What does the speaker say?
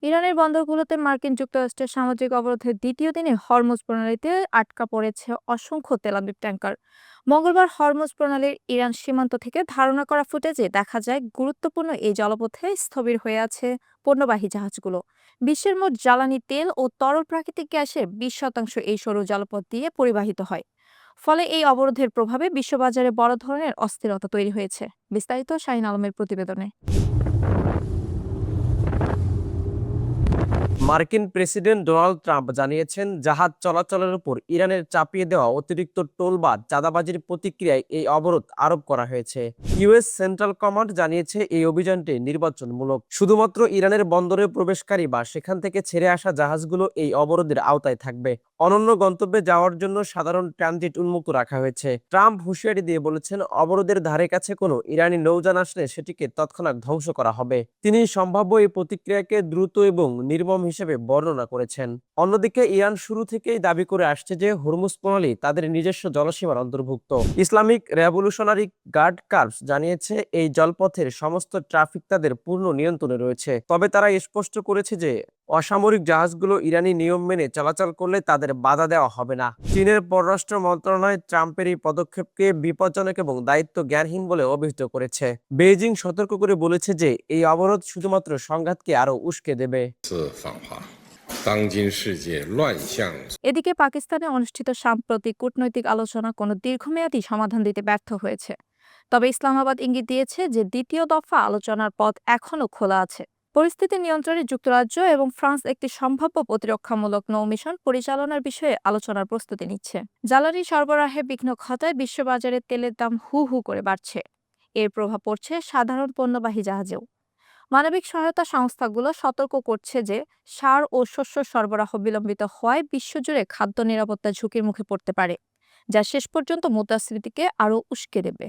ইরানের বন্দরগুলোতে মার্কিন যুক্তরাষ্ট্রের সামুদ্রিক অবরোধের দ্বিতীয় দিনে হরমুজ প্রণালীতে আটকা পড়েছে অসংখ্য তেলাবিব ট্যাংকার। মঙ্গলবার হরমুজ প্রণালীর ইরান সীমান্ত থেকে ধারণা করা ফুটেজে দেখা যায় গুরুত্বপূর্ণ এই জলপথে স্থবির হয়ে আছে পণ্যবাহী জাহাজগুলো। বিশ্বের মোট জ্বালানি তেল ও তরল প্রাকৃতিক গ্যাসের 20% এই সরু জলপথ দিয়ে পরিবাহিত হয়। ফলে এই অবরোধের প্রভাবে বিশ্ববাজারে বড় ধরনের অস্থিরতা তৈরি হয়েছে। বিস্তারিত শাহিন আলমের প্রতিবেদনে। মার্কিন প্রেসিডেন্ট ডোনাল্ড ট্রাম্প জানিয়েছেন, জাহাজ চলাচলের উপর ইরানের চাপিয়ে দেওয়া অতিরিক্ত টোল বা চাঁদাবাজির প্রতিক্রিয়ায় এই অবরোধ আরোপ করা হয়েছে। ইউএস সেন্ট্রাল কমান্ড জানিয়েছে, এই অভিযানটি নির্বাচনমূলক। শুধুমাত্র ইরানের বন্দরে প্রবেশকারী বা সেখান থেকে ছেড়ে আসা জাহাজগুলো এই অবরোধের আওতায় থাকবে। অনন্য গন্তব্যে যাওয়ার জন্য সাধারণ ট্রানজিট উন্মুক্ত রাখা হয়েছে। ট্রাম্প হুঁশিয়ারি দিয়ে বলেছেন, অবরোধের ধারে কাছে কোনো ইরানি নৌযান আসলে সেটিকে তৎক্ষণাৎ ধ্বংস করা হবে। তিনি সম্ভাব্য এই প্রতিক্রিয়াকে দ্রুত এবং নির্মম হিসেবে বর্ণনা করেছেন। অন্যদিকে ইরান শুরু থেকেই দাবি করে আসছে যে হরমুজ প্রণালী তাদের নিজস্ব জলসীমার অন্তর্ভুক্ত। ইসলামিক রেভলিউশনারি গার্ড কর্পস জানিয়েছে, এই জলপথের সমস্ত ট্রাফিক তাদের পূর্ণ নিয়ন্ত্রণে রয়েছে। তবে তারা স্পষ্ট করেছে যে অসামরিক জাহাজগুলো ইরানি নিয়ম মেনে চলাচল করলে তাদের বাধা দেওয়া হবে না। চীনের পররাষ্ট্র মন্ত্রণালয় ট্রাম্পের এই পদক্ষেপকে বিপজ্জনক এবং দায়িত্ব জ্ঞানহীন বলে অভিহিত করেছে। বেইজিং সতর্ক করে বলেছে যে এই অবরোধ শুধুমাত্র সংঘাতকে আরো উস্কে দেবে। এদিকে পাকিস্তানে অনুষ্ঠিত সাম্প্রতিক কূটনৈতিক আলোচনা কোনো দীর্ঘমেয়াদী সমাধান দিতে ব্যর্থ হয়েছে। তবে ইসলামাবাদ ইঙ্গিত দিয়েছে যে দ্বিতীয় দফা আলোচনার পথ এখনও খোলা আছে। পরিস্থিতি নিয়ন্ত্রণে যুক্তরাজ্য এবং ফ্রান্স একটি সম্ভাব্য প্রতিরক্ষামূলক নৌ মিশন পরিচালনার বিষয়ে আলোচনার প্রস্তুতি নিচ্ছে। জ্বালানি সরবরাহে বিঘ্ন ঘটায় বিশ্ববাজারে তেলের দাম হু হু করে বাড়ছে। এর প্রভাব পড়ছে সাধারণ পণ্যবাহী জাহাজেও। মানবিক সহায়তা সংস্থাগুলো সতর্ক করছে যে সার ও শস্য সরবরাহ বিলম্বিত হওয়ায় বিশ্বজুড়ে খাদ্য নিরাপত্তা ঝুঁকির মুখে পড়তে পারে, যা শেষ পর্যন্ত মুদ্রাস্ফীতিকে আরও উস্কে দেবে।